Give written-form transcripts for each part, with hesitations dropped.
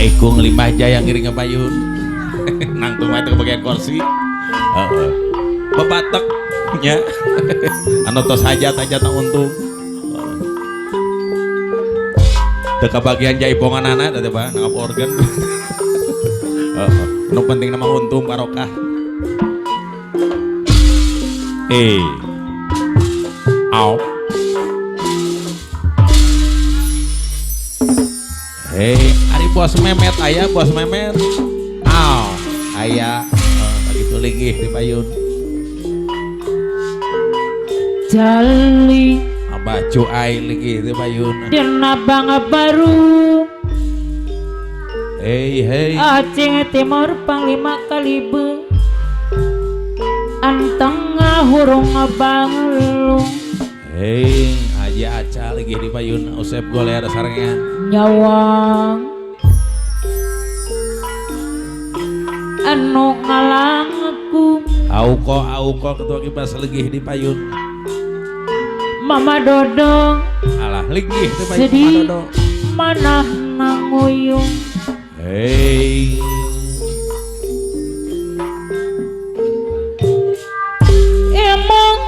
Ikung lima jaya ngiring ngepayun. Nang tumai itu kebagian kursi. Bebatek nya. Anu tos hajat tak untung. Teu kabagian jaipongan anak teh Pak, nangap organ. Nu penting nama untung barokah. Au. Ari bos memet aya bos memet. Au, aya begitu linggih di payun. Jali Baju ai linggih di payun. dina bangga baru Hei. Aceh Timur Panglima Kalibe anteng ngahurung ngabangelung Hei, aja aca lagi di payun Usep Goler sarengan. nyawang anu ngalang aku Auko ketua kipas lagi di payun. Mama Dodong Alah linggih di payun sedih Dodo. manah nanguyung Hei. emang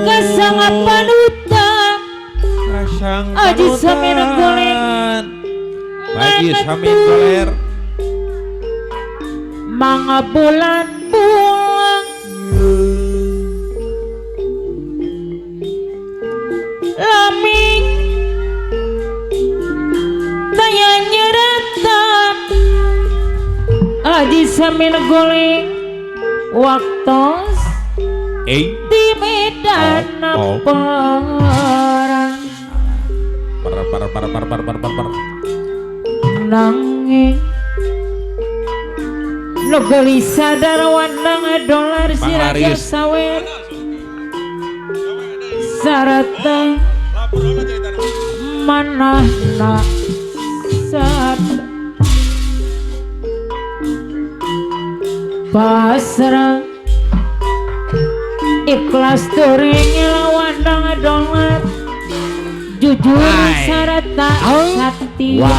kasangat panutan Aji Samin Goleng Aji Samin Goler. Mangga bulan pulang Laming Tanya nyeratan Aji Samin Goleng Waktos di medan perang Par. nanging lo gelis sadar wandang dolar si raja Panglaris. sawer sarata mana nak sad pasrah ikhlas turing wandang dolar jujur Hai. sarata setia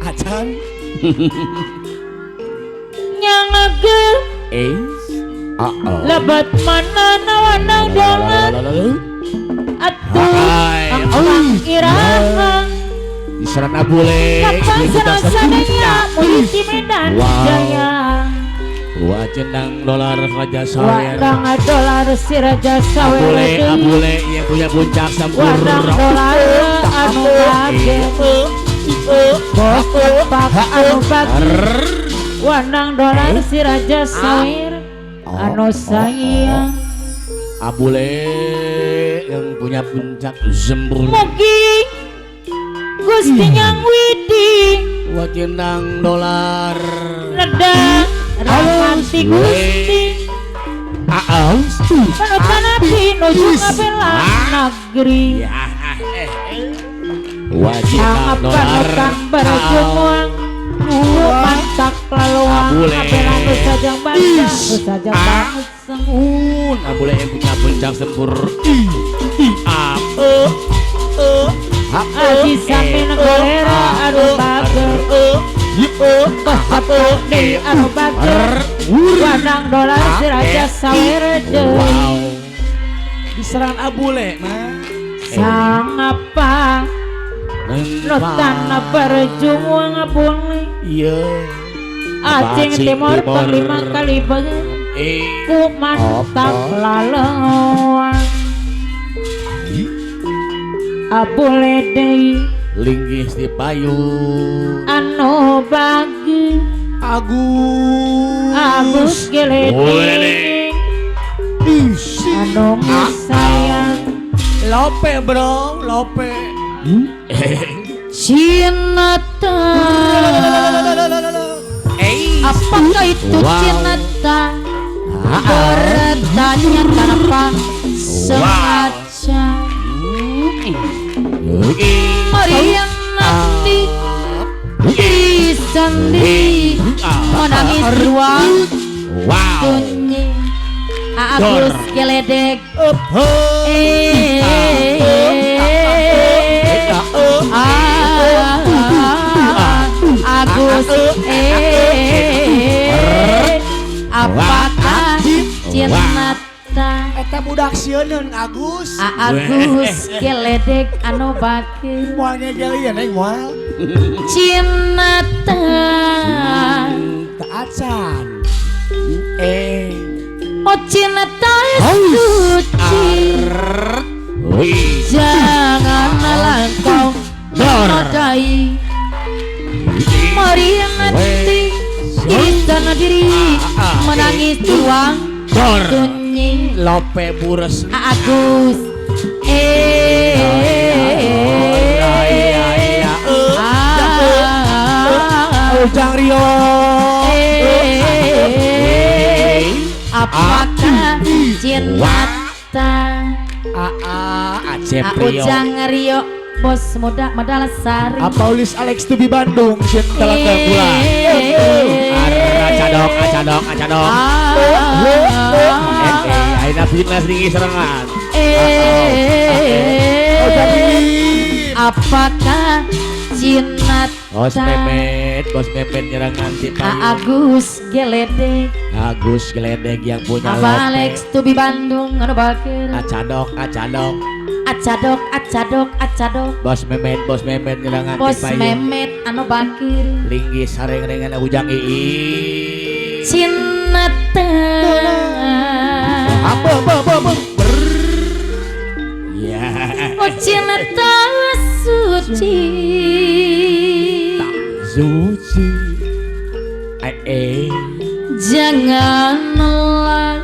Acan. nyangage lebat mana nawandang dolar atuh Hai. ang irama Diserang abule kapan serasananya muliti medan Wow. jaya Wajenang dolar Raja Sawer wadang dolar si raja sawer Abule yang punya puncak sempur wadang dolar anu lage bos pak anu bagi wadang dolar si raja sawer anu sayang Abule yang punya puncak sempur mugi Gusti Nyang Widi Wajenang dolar nedang rahmati Gusti panutan abdi nuju ngabela negeri Wajenang sangat dolar panutan berjumuang mantak laluang Abule. ngabela nu sajang bangsa nu sajang banget sengun Abule yang punya puncak sempur Aji Samin Golera anu bager Kosap di anu bager wadang dolar si raja sawer deui diserang abule mah sangapa nutana berjumuang abule iya Aceh Timur Panglima Kalibe ku mantap laleuang abule deui linggih di payung anu bagi Agus geleding anu sayang lope bro lope Cinta apakah itu cinta bertanya tanpa sengaja mari yang nanti disandi menangis ruang sunyi Agus geledek apakah cinta Eta budak sieun Agus. Agus geledek anu bakir Moalnya jadi ya neng moal. cinta Tak acan. oh cinta suci janganlah kau menodai mari nanti istana diri menangis di ruang sunyi Lope bures. Agus Ujang Rio. apakah cinta Acep Rio. Ujang Rio bos muda modal sari Paulis Alex Tubi Bandung sieun talaga bulan. Acadok. Aina fitness tinggi serangan. Apakah cinta Bos Mepet nyerangan si Payu. Agus geledek Agus geledek yang punya Abah Lope. Alex Tubi Bandung anu bakir Acadok. acadok Bos Mehmet nyerangan bos si Payu. Mehmet anu bakir Linggis sareng-rengan Ujang Ii. cinta Apa. Ya. oh cinta suci Suci. janganlah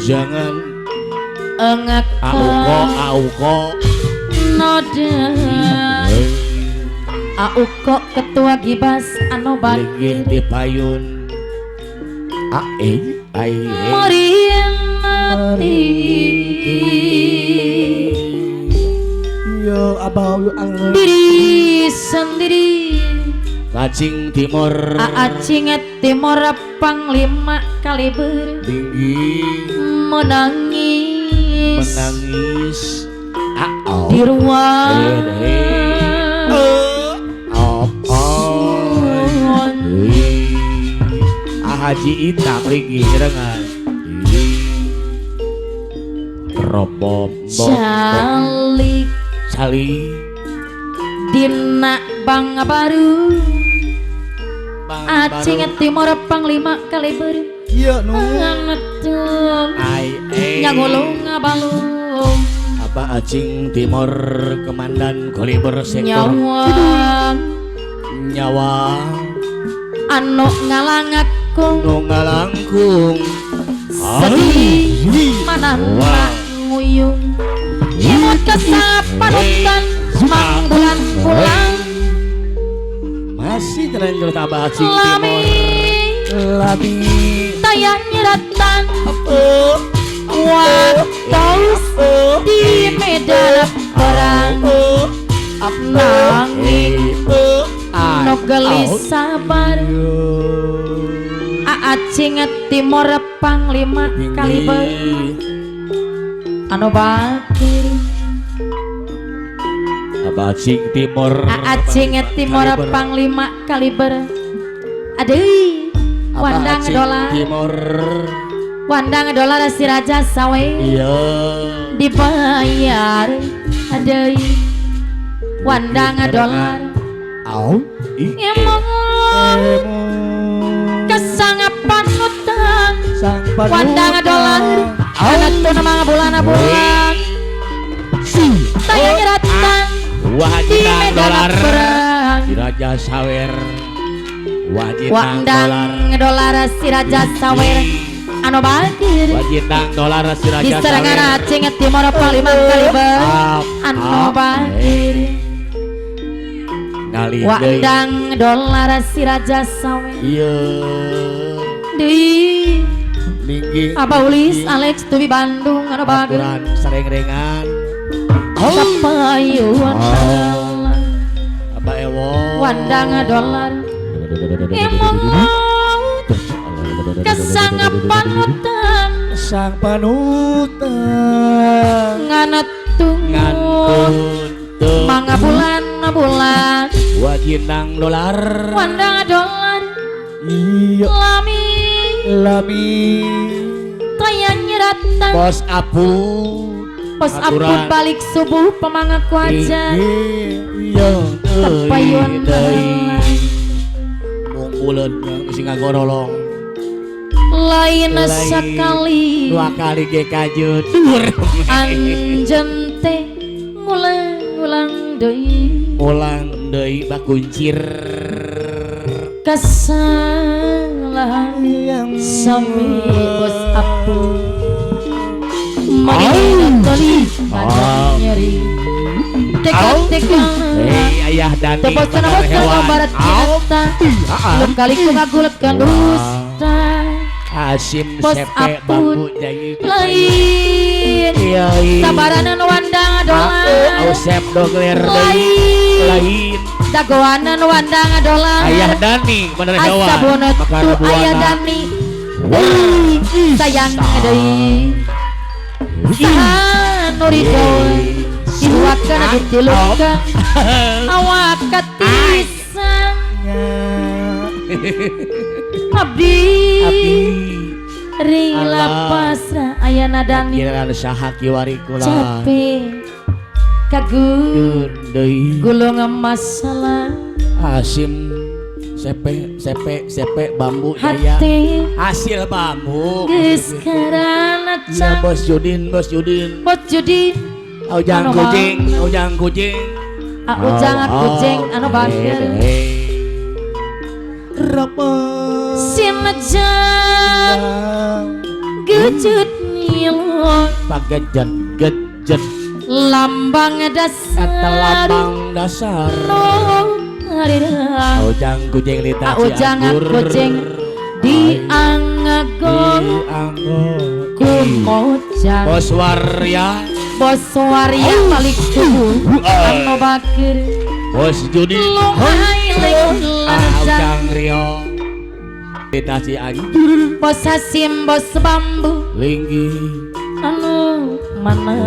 Jangan. engakau Auko. noda Auko ketua gibas anu Linggih bakir di payun. mari mati Yo abau angin. diri sendiri Cacing Timur. Acing Timur Panglima Kaliber Linggih menangis di ruang Haji Itam Linggih dengan Robom Calik Dina Bangga Baru Acing Timur Panglima Kaliber Iya nu. ngetung nyangulung ngabalung Apa Acing Timur Komandan Kaliber Sektor nyawa anu ngalangakung Ngalangkung sedih mana nguyung imut kesapanutan mang bulan pulang masih terlanjur tabah Acing lami tayang nyeratan waktaus di medan perang nangis no gelis sabar Acing Timur Panglima Kaliber anu bakir Apa Acing Timur Acing Timur Panglima Kaliber aduh wandang dolar Timur wandang dolar si Raja Sawe iya dibayar aduh wandang dolar emang kesangapan utang wandang dolar anak tuh nama bulan tayang nyeratan di wajitang medan dolar perang si Raja Sawer wajitang wandang dolar dolar si Raja Sawer anu bakir wajitang dolar si di Raja serangan Sawer Acing Timur Panglima Kaliber anu bakir ngali deui wandang dolar si Raja Sawer iya di linggih Paulis Alex Tubi Bandung anu bakir aturan sareng-rengan kapayuan apa ewo wandang dolar emang kesangapan utang sang panutan nganatung ngantun mangga bulan wajitang dolar wandang dolar iya lami Lami Tayang nyeratang Bos Apu Pos ampun balik subuh pemangaku aja Iya Tepayun Mungkulan sing ngagorolong lain sekali dua kali ge kajut anjen teh ngulang deui bakuncir kesalahan yang sami bos apu mari toli nyeri tekan ayah Dani tepos kana bos barat kita belum kali ku ngagulekan dusta Asim Bos sepe Apun bambu jadi lain sabaranan wandang dolan Ausep dogler lain dagoanan wandang dolan ayah Dani bener hewan asa bonot maka tu rebuana. ayah Dani sayang deui saha nu ridho diluakeun ditilukeun awak katisan abdi rila pasrah ayana Dani Giliran saha kiwari kula capek kagun deui gulung masalah Asim sepe bambu jaya hati hasil bambu geus karana ya cang bos Judin bot judi ujang Anu kucing ujang kucing ujang kucing anu bageur Rama sinajang gecut nilon pagejet gejet lambang dasar kata lambang dasar harira ujang kucing lita ujang kucing dianggagol kumojang bos waria bos waria balik tubuh anu bakir bos Judi lumai lanjang ujang Rio lita si anjur bos Hasim bos bambu linggi anu mana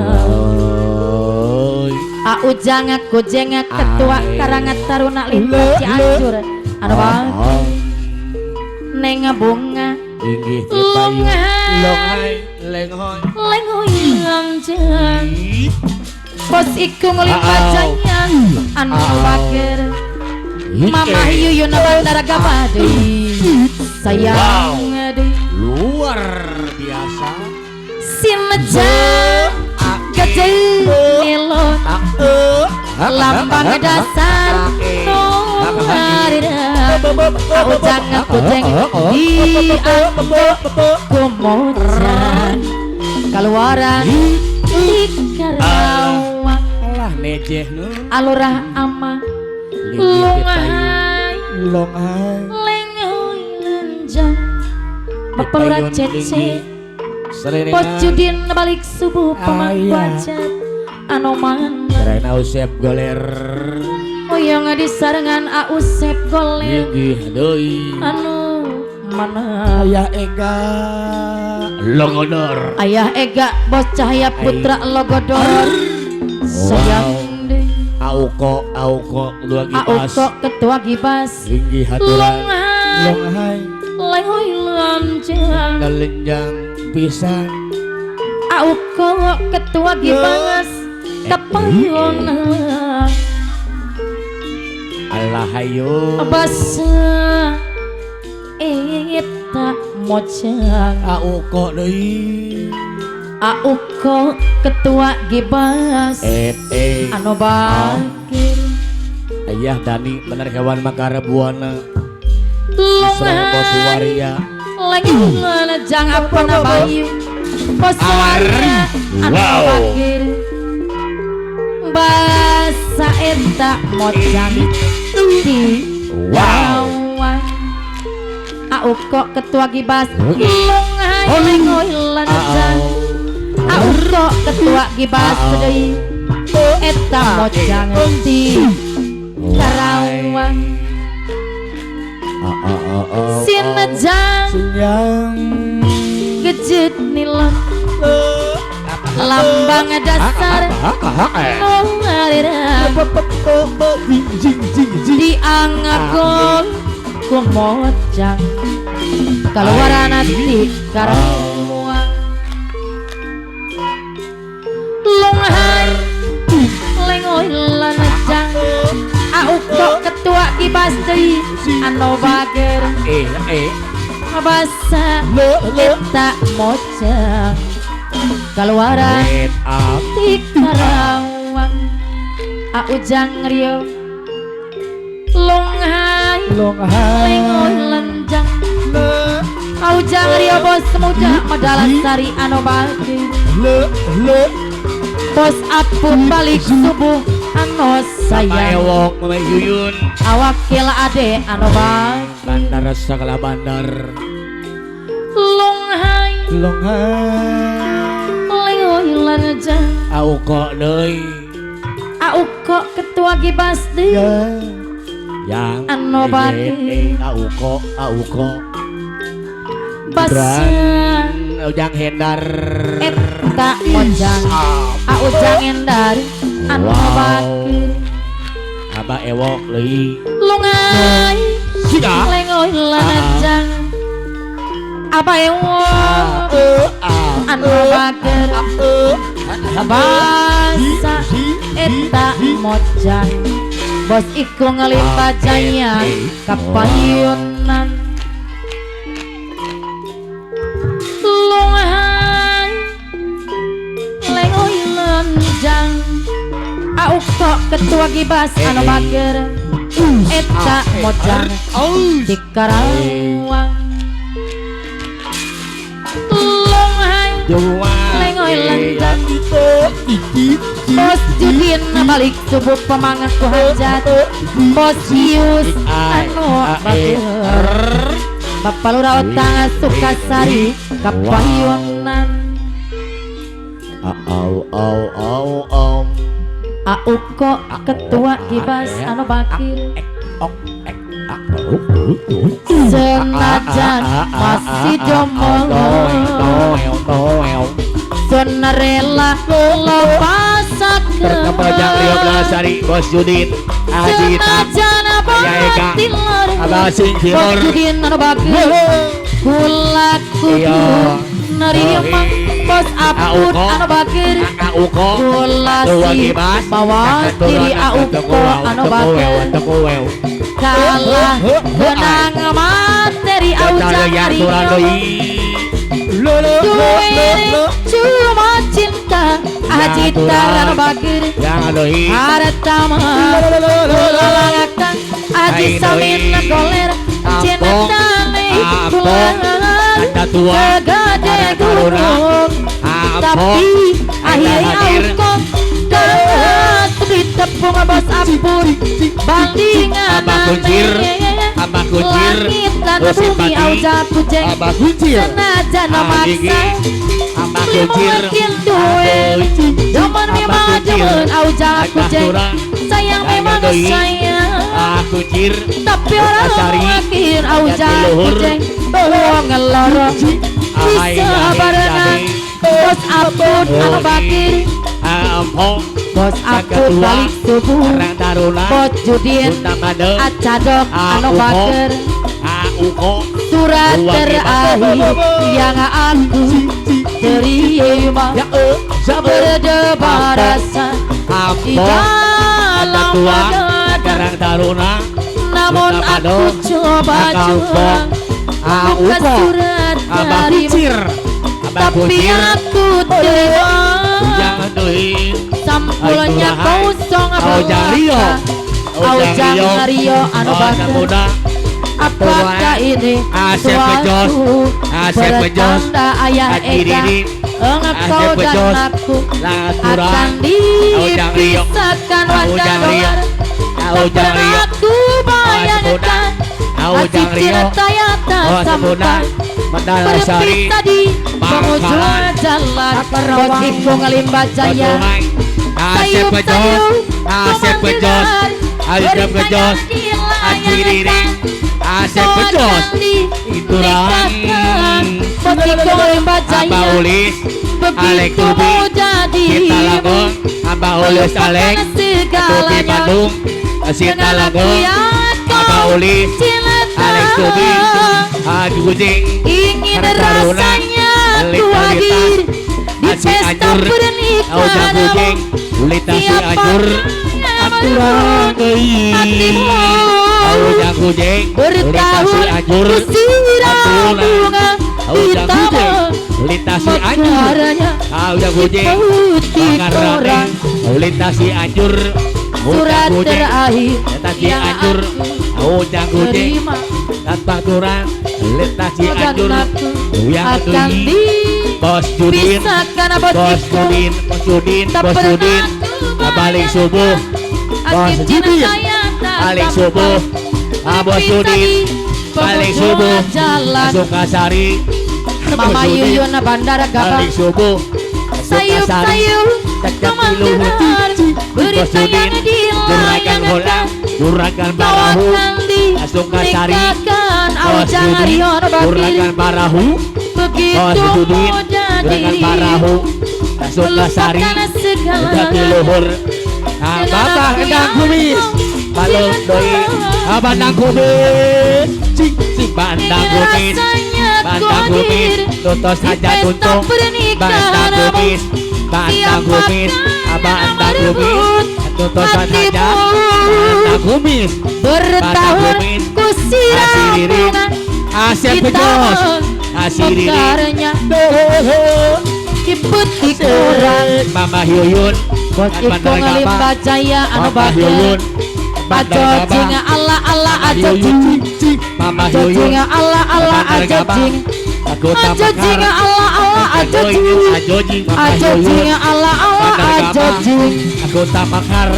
ujang kujeng ketua karangan taruna lintas Cianjur anu bakir neng bunga linggi payu longhai lenghoy lengoy lanjang bos iku ngelipat jayang anu bakir Mama Yuyun Bandara Gapade sayang deui luar biasa sinajang gede nilon lambang dasar no harira ujang kujeng dianggo kumojan kaluaran di Karawang lah nejeh nu alurah ama lungai lengoy lenjang bapeura cece pos Judin balik subuh pamangkuacat anu man Karena Usep goler oyong disarengan Ausep goler gigih deui anu mana Ayah Ega longodor ayah Ega bos Cahaya Putra Logodor sayang deui auko dua gipas Auko ketua gibas gigih haturan lungai lengoy lanjang ngalenjang pisan Auko ketua gibas kapayona Allah hayu basa eta mocang auko deui Auko ketua gibas anu bakir ayah Dani bener hewan makarebuana lungai bos waria lengan jang apana bayu bos waria anu bakir basa eta mocang di wawan Auko ketua gibas lungai lengoy lanjang Auko ketua gibas deui eta mocang di Karawang sinajang yang gejet nilon lambang dasar nu harira dianggagol kumojang Kaluaran nanti karawang Lunghai Lengoy lanajang Aku kok ketua kibasti Ano bager Mabasa Eta mojang Kaluaran nanti karawang Aujang Rio Lunghai Lengoy lanjang Aujang Rio bos muda Madalan sari ano bagi Bos apun balik subuh ano sayang Ewok Mama Yuyun Awakil ade ano bagi Bandar segala bandar Lunghai Lengoy lanjang Au kok deui Aku kok ketua gibasti yang Ano bagi au kok Basa Ujang Hendar Eta mojang Aujang endar Ano bagi Abah Ewok leuy Lungai Sida Lengoy lanajang Apa ewok Ano bager Basa Eta mojang Bos iku ngelimpa jaya Kapayunan Lungai Lengoy lanjang Aku kok ketua gibas Ano bager Eta mojang Di Karawang Lunghai Lengoy lanjang Bos Judin balik subuh pemangat ku hajat Bos Yus Anu bager Bapak Lurah Otang Sukasari Kapayunan Aku kok ketua gibas Ano bakir Senajan masih jomolo Zona rela lepasakeun Berkembang Rio Belasari Bos Judin Haji Tam Senajan abang tilar Abah Sing Bos Timur Judin anu bageur Kula kudu nerima Bos Apun anu bageur Uko Kula si bawa diri Auko anu bageur Kalah benang materi Aujang Rio Duit cuma cinta Haji Tar anu bageur harta mah kulalagakan Haji Samin goler cinta kulan segede gunung tapi akhirnya Auko dapat ditepung Bos Apun bandingan Abah Kuncir langit lan bumi Aujang Pujeng senajan maksa Abah Kuncir makin duit Jaman memang jaman Aujang Pujeng sayang memang sayang Kuncir tapi orang makin Aujang Pujeng wong ngeloro bisa barengan Bos Apun anu bakir Bos Apun balik subuh Bos Judin acadok anu baker surat terakhir yang aku terima berdebar rasa di dalam dada namun aku coba juang buka surat darimu tapi aku terima sampulnya kosong Aujang Rio anu baker apakah ini suatu pertanda ayah Eka engkau dan aku akan dipisahkan wajah dolar dan aku bayangkan hati cinta yang tak sampai berpisah di penghujung jalan Bos iku ngelimba jaya sayup-sayup pemandiran bertanya di layar Asep Bejos Ituran Bos iku ngelimba jaya Abah Ulis begitu mau jadi Kita Lagung Abah Ulis Alek Tupi Bandung Sita Lagung Abah Ulis Alek Tubi Gujing ingin Taruna, rasanya ku Lita-lita, hadir di Asi pesta Anjur, Aujang Gujing, pernikahan Lita si siapa Anjur, yang Aturan deui. hatimu Aujang Gujing, Lita si bertahun Anjur, kusiram Aturan. bunga Aujang hitam Gujing, Lita si Anjur, mekaranya Aujang Gujing, putih Pangarang, orang Lita si Anjur, surat Aujang Gujing, terakhir Lita si yang Anjur, Aujang aku Gujing, terima tanpa aturan, Lita si dan Anjur, aku yang akan deui. Bos Judin, dipisahkan Bos abotiku Judin, Bos Judin, tak Bos pernah Judin, ku balik subuh, Bos Judin, balik subuh, Bos Judin, balik subuh, masuk Kasari, Mama Yuyun Bandara Gabang balik subuh, sayup-sayup kemandangan berita yang Juragan Holang, Juragan Barahu, masuk Kasari, nikahkan Bos Aujang Judin, Aryon Bakir Juragan Barahu, Bos begitu Judin, mau jadi Juragan Barahu, masuk Kasari, melupakan segala Jati luhur, Bapak endang kumis, balon doi, bandang kumis, si bandang kumis, bandang kumis, tutus saja tuntung, bandang kumis, bandang kumis, bandang kumis, tutus saja, bandang kumis, bertahun ku siram bunga Asyik pecos, asiri mekaranya di putih orang Mama Yuyun, Bos Iko ngelimpa jaya anu Mama bagus Yuyun, ajo jinga ala ala ajo Yuyun, jing Mama ajo Yuyun, jinga ala ala ajo jing aku ajo jinga ala ala ajo jing ajo jing, ajo jinga ala ala ajo jing aku tamakar,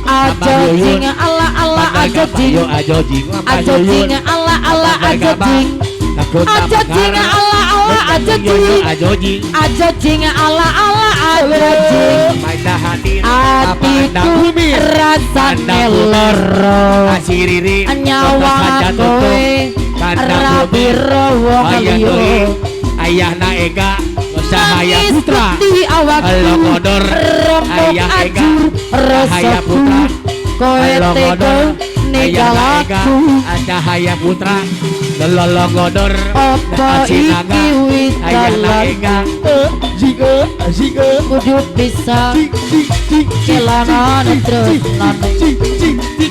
ajo jinga ala ala ajo jing ajo jing, ajo jinga ala ala ajo jing aku ajo jinga ala ala ajo jing ajo jing, ajo jinga ala ala ajo jing maindah hadir, hatiku rasane loro asiriri, nyawa kowe rabi rowo liyo ayahna Ega, Sahaya nangis Putra, putih awakku Elo Kodor, rembuk Ayah Ega, ajur Sahaya rasaku Putra, kowe Elo tega Kodor, Ayahna Ega, ninggalakku Sahaya Putra, Lolo Kodor, apa Asinaga, iki wis Ayahna dalan Ega, Jika kudu bisa kelanan terus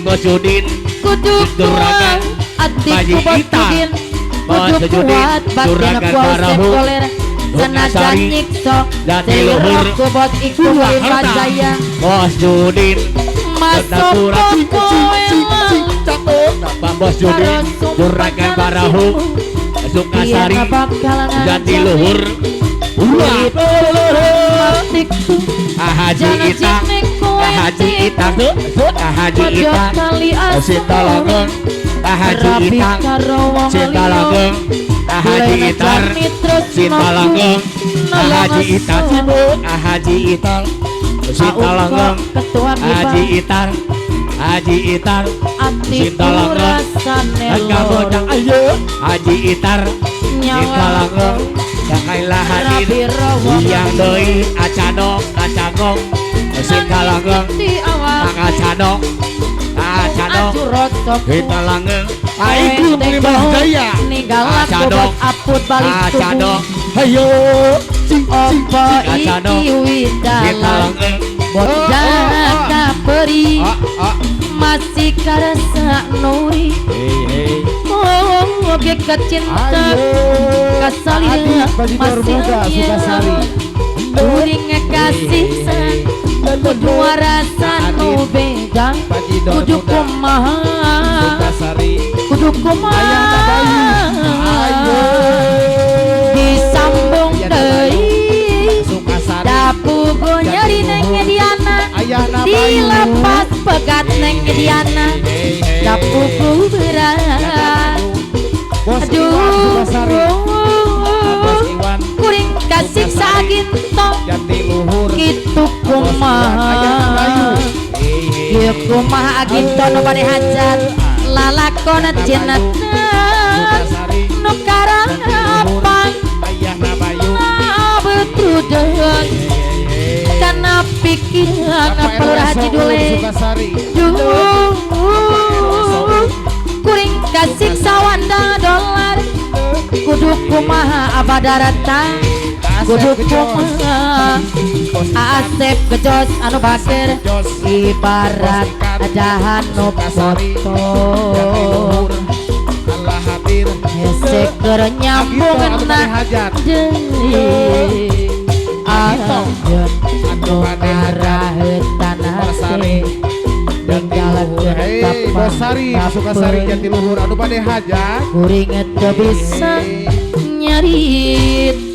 Bos Judin, kudu Juragan, kuat hatiku Bayi bos kita, judin Bos kudu Judin, kuat batin Juragan kuat Barahu, sekoler senajan Sari, nyiksa Jati Luhur, seliraku bos iku Harta, jaya Bos Judin, masuk Jaturan, kowe Bos Judin, Juragan Barahu, Sukasari, Jati Luhur, hatiku Haji Ita, Haji Ita, Haji Ita, Sinta Langgeng, Haji Ita, Sinta Langgeng, Haji Itar, Sinta Langgeng, Haji Ita, Haji Itar, Sinta Langgeng, Haji Itar, Haji Itar, Sinta Langgeng, Kabodang ayo, Haji Itar, Sinta Langgeng, Yakailah hadir, yang doi acano, acangong, Sinta Langgeng, Acano, Acano, Sinta Langgeng, Aiku melimbah jaya, ninggalan Acano, bobot aput balik Acano, tubuh ayo, opo Acano, iki wis Sinta dalan Langgeng, jaga peri masih karasa nuri oke kecinta kasalina masih Sukasari. uring kasih kudu rasa nu beda kudu kumaha kudu kumaha disambung deui dapugo nyeri neng Diana dilepas pegat neng Diana dapugo berat aduh kuring kasih saginto kitu kumaha ieu kumaha aginto nu bade hajat lalakona cenatna nu karapan betudeun kana pikiran Haji Dule kuring kasih sawanda dolar kudu kumaha abadarata kudu kumaha Asep gejos anu basir ibarat ajahan nu foto Allah hadir hese keur nyambung na deui anjeun anu ngaraheun tanah teh Hei Bosari Sukasari Jatiluhur anu bade hajat kuring teu bisa nyarit